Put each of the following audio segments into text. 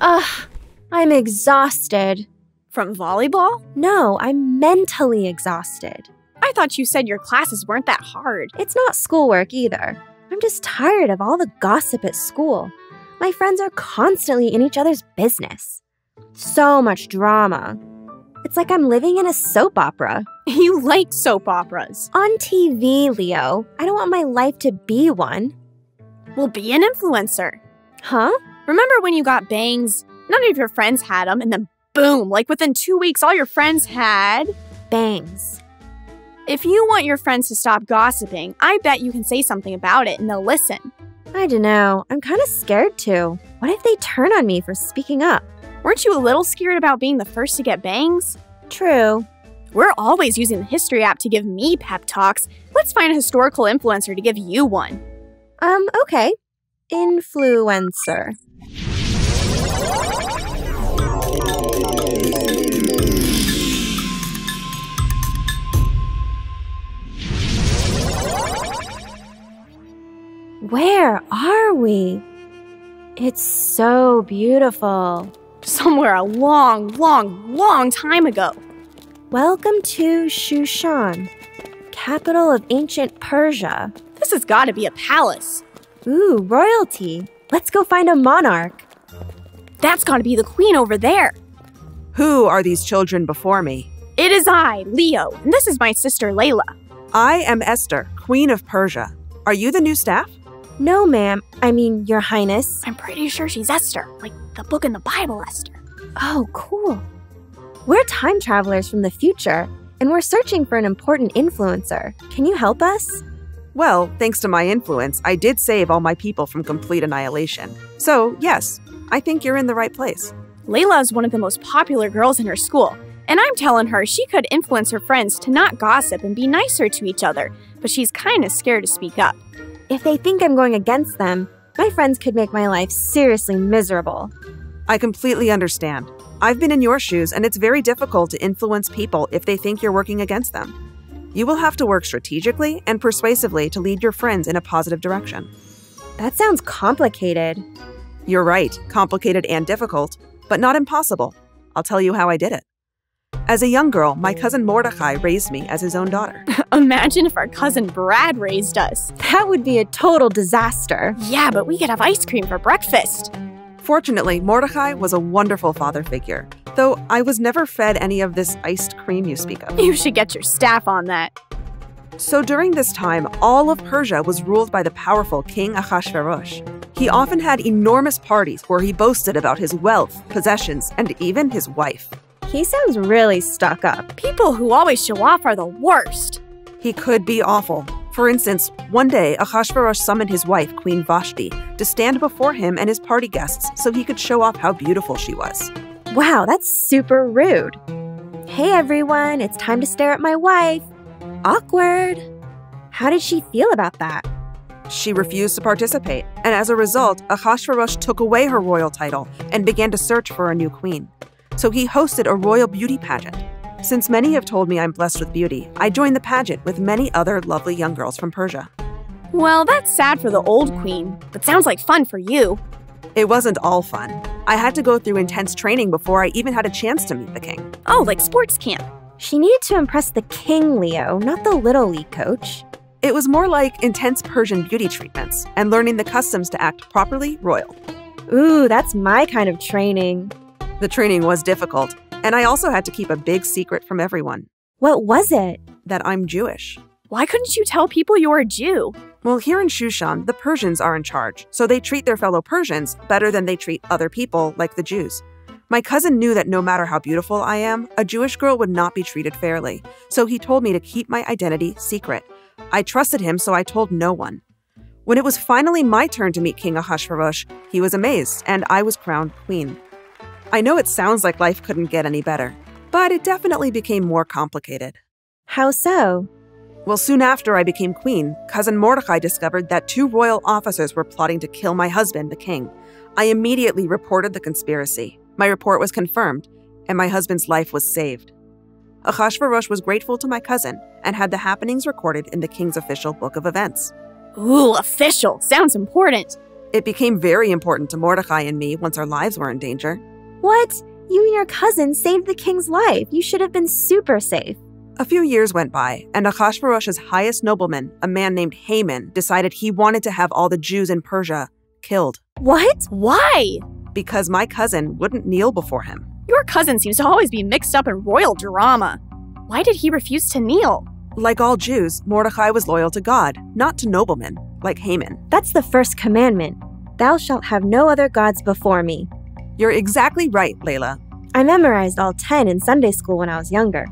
Ugh, I'm exhausted. From volleyball? No, I'm mentally exhausted. I thought you said your classes weren't that hard. It's not schoolwork either. I'm just tired of all the gossip at school. My friends are constantly in each other's business. So much drama. It's like I'm living in a soap opera. You like soap operas. On TV, Leo. I don't want my life to be one. Well, be an influencer. Huh? Remember when you got bangs? None of your friends had them, and then boom, like within 2 weeks, all your friends had bangs. If you want your friends to stop gossiping, I bet you can say something about it and they'll listen. I don't know. I'm kind of scared too. What if they turn on me for speaking up? Weren't you a little scared about being the first to get bangs? True. We're always using the History app to give me pep talks. Let's find a historical influencer to give you one. Okay. Influencer. Where are we? It's so beautiful. Somewhere a long, long, long time ago. Welcome to Shushan, capital of ancient Persia. This has got to be a palace. Ooh, royalty. Let's go find a monarch. That's got to be the queen over there. Who are these children before me? It is I, Leo, and this is my sister Layla. I am Esther, Queen of Persia. Are you the new staff? No, ma'am. I mean, Your Highness. I'm pretty sure she's Esther, like the book in the Bible, Esther. Oh, cool. We're time travelers from the future, and we're searching for an important influencer. Can you help us? Well, thanks to my influence, I did save all my people from complete annihilation. So, yes, I think you're in the right place. Layla is one of the most popular girls in her school, and I'm telling her she could influence her friends to not gossip and be nicer to each other, but she's kind of scared to speak up. If they think I'm going against them, my friends could make my life seriously miserable. I completely understand. I've been in your shoes, and it's very difficult to influence people if they think you're working against them. You will have to work strategically and persuasively to lead your friends in a positive direction. That sounds complicated. You're right, complicated and difficult, but not impossible. I'll tell you how I did it. As a young girl, my cousin Mordecai raised me as his own daughter. Imagine if our cousin Brad raised us. That would be a total disaster. Yeah, but we could have ice cream for breakfast. Fortunately, Mordecai was a wonderful father figure, though I was never fed any of this iced cream you speak of. You should get your staff on that. So during this time, all of Persia was ruled by the powerful King Ahasuerus. He often had enormous parties where he boasted about his wealth, possessions, and even his wife. He sounds really stuck up. People who always show off are the worst. He could be awful. For instance, one day, Ahasuerus summoned his wife, Queen Vashti, to stand before him and his party guests so he could show off how beautiful she was. Wow, that's super rude. Hey everyone, it's time to stare at my wife. Awkward. How did she feel about that? She refused to participate, and as a result, Ahasuerus took away her royal title and began to search for a new queen. So he hosted a royal beauty pageant. Since many have told me I'm blessed with beauty, I joined the pageant with many other lovely young girls from Persia. Well, that's sad for the old queen, but sounds like fun for you. It wasn't all fun. I had to go through intense training before I even had a chance to meet the king. Oh, like sports camp. She needed to impress the king, Leo, not the little league coach. It was more like intense Persian beauty treatments and learning the customs to act properly royal. Ooh, that's my kind of training. The training was difficult, and I also had to keep a big secret from everyone. What was it? That I'm Jewish. Why couldn't you tell people you're a Jew? Well, here in Shushan, the Persians are in charge, so they treat their fellow Persians better than they treat other people like the Jews. My cousin knew that no matter how beautiful I am, a Jewish girl would not be treated fairly, so he told me to keep my identity secret. I trusted him, so I told no one. When it was finally my turn to meet King Ahasuerus, he was amazed, and I was crowned queen. I know it sounds like life couldn't get any better, but it definitely became more complicated. How so? Well, soon after I became queen, cousin Mordecai discovered that 2 royal officers were plotting to kill my husband, the king. I immediately reported the conspiracy. My report was confirmed, and my husband's life was saved. Ahasuerus was grateful to my cousin and had the happenings recorded in the king's official book of events. Ooh, official. Sounds important. It became very important to Mordecai and me once our lives were in danger. What? You and your cousin saved the king's life. You should have been super safe. A few years went by, and Ahasuerus's highest nobleman, a man named Haman, decided he wanted to have all the Jews in Persia killed. What? Why? Because my cousin wouldn't kneel before him. Your cousin seems to always be mixed up in royal drama. Why did he refuse to kneel? Like all Jews, Mordecai was loyal to God, not to noblemen, like Haman. That's the first commandment. Thou shalt have no other gods before me. You're exactly right, Layla. I memorized all 10 in Sunday school when I was younger.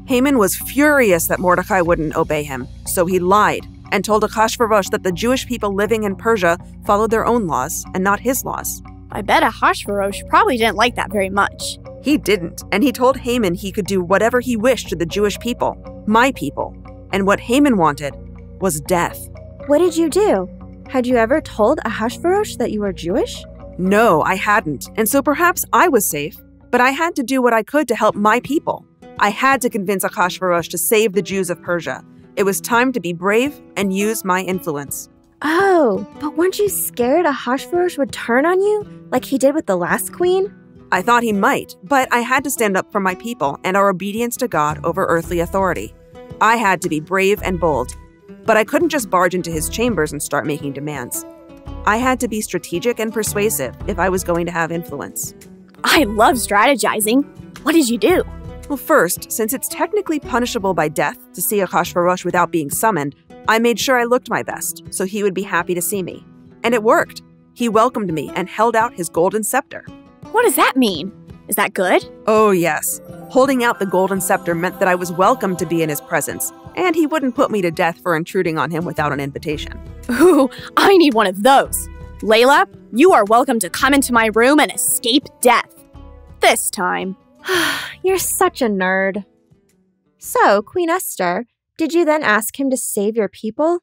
Haman was furious that Mordecai wouldn't obey him, so he lied and told Ahasuerus that the Jewish people living in Persia followed their own laws and not his laws. I bet Ahasuerus probably didn't like that very much. He didn't, and he told Haman he could do whatever he wished to the Jewish people, my people, and what Haman wanted was death. What did you do? Had you ever told Ahasuerus that you were Jewish? No, I hadn't, and so perhaps I was safe, but I had to do what I could to help my people. I had to convince Ahasuerus to save the Jews of Persia. It was time to be brave and use my influence. Oh, but weren't you scared Ahasuerus would turn on you, like he did with the last queen? I thought he might, but I had to stand up for my people and our obedience to God over earthly authority. I had to be brave and bold, but I couldn't just barge into his chambers and start making demands. I had to be strategic and persuasive if I was going to have influence. I love strategizing. What did you do? Well, first, since it's technically punishable by death to see Ahasuerus without being summoned, I made sure I looked my best so he would be happy to see me. And it worked. He welcomed me and held out his golden scepter. What does that mean? Is that good? Oh, yes. Holding out the golden scepter meant that I was welcome to be in his presence, and he wouldn't put me to death for intruding on him without an invitation. Ooh, I need one of those. Layla, you are welcome to come into my room and escape death. This time. You're such a nerd. So, Queen Esther, did you then ask him to save your people?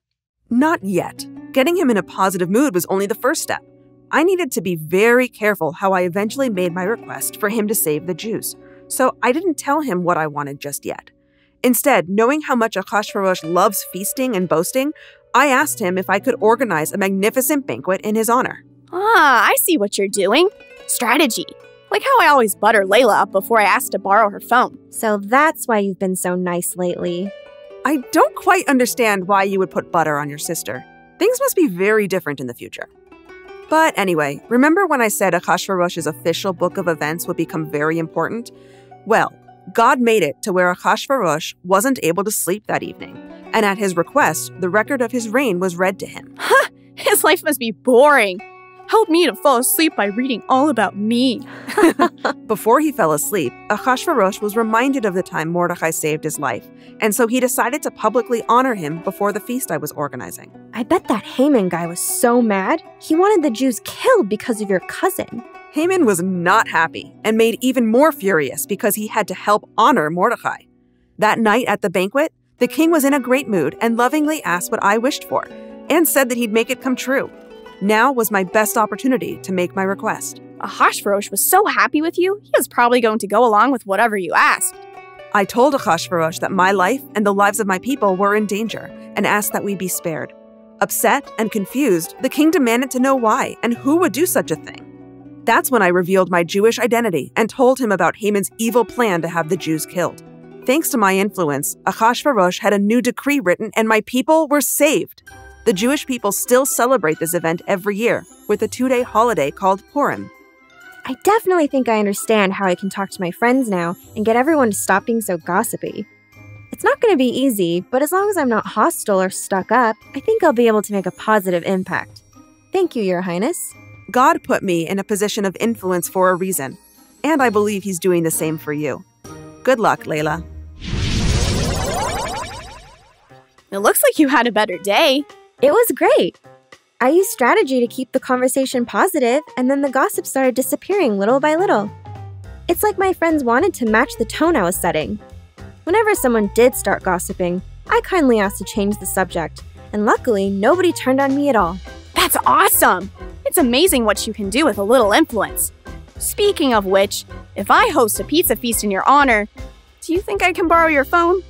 Not yet. Getting him in a positive mood was only the first step. I needed to be very careful how I eventually made my request for him to save the Jews, so I didn't tell him what I wanted just yet. Instead, knowing how much Ahasuerus loves feasting and boasting, I asked him if I could organize a magnificent banquet in his honor. Ah, I see what you're doing. Strategy. Like how I always butter Layla up before I ask to borrow her phone. So that's why you've been so nice lately. I don't quite understand why you would put butter on your sister. Things must be very different in the future. But anyway, remember when I said Ahasuerus' official book of events would become very important? Well, God made it to where Ahasuerus wasn't able to sleep that evening, and at his request, the record of his reign was read to him. Huh, his life must be boring. Help me to fall asleep by reading all about me. Before he fell asleep, Ahasuerus was reminded of the time Mordecai saved his life, and so he decided to publicly honor him before the feast I was organizing. I bet that Haman guy was so mad. He wanted the Jews killed because of your cousin. Haman was not happy and made even more furious because he had to help honor Mordecai. That night at the banquet, the king was in a great mood and lovingly asked what I wished for, and said that he'd make it come true. Now was my best opportunity to make my request. Ahasuerus was so happy with you, he was probably going to go along with whatever you asked. I told Ahasuerus that my life and the lives of my people were in danger and asked that we be spared. Upset and confused, the king demanded to know why and who would do such a thing. That's when I revealed my Jewish identity and told him about Haman's evil plan to have the Jews killed. Thanks to my influence, Ahasuerus had a new decree written and my people were saved. The Jewish people still celebrate this event every year with a 2-day holiday called Purim. I definitely think I understand how I can talk to my friends now and get everyone to stop being so gossipy. It's not going to be easy, but as long as I'm not hostile or stuck up, I think I'll be able to make a positive impact. Thank you, Your Highness. God put me in a position of influence for a reason, and I believe he's doing the same for you. Good luck, Layla. It looks like you had a better day. It was great. I used strategy to keep the conversation positive, and then the gossip started disappearing little by little. It's like my friends wanted to match the tone I was setting. Whenever someone did start gossiping, I kindly asked to change the subject, and luckily, nobody turned on me at all. That's awesome! It's amazing what you can do with a little influence. Speaking of which, if I host a pizza feast in your honor, do you think I can borrow your phone?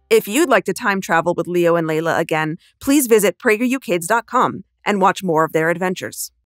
If you'd like to time travel with Leo and Layla again, please visit PragerUkids.com and watch more of their adventures.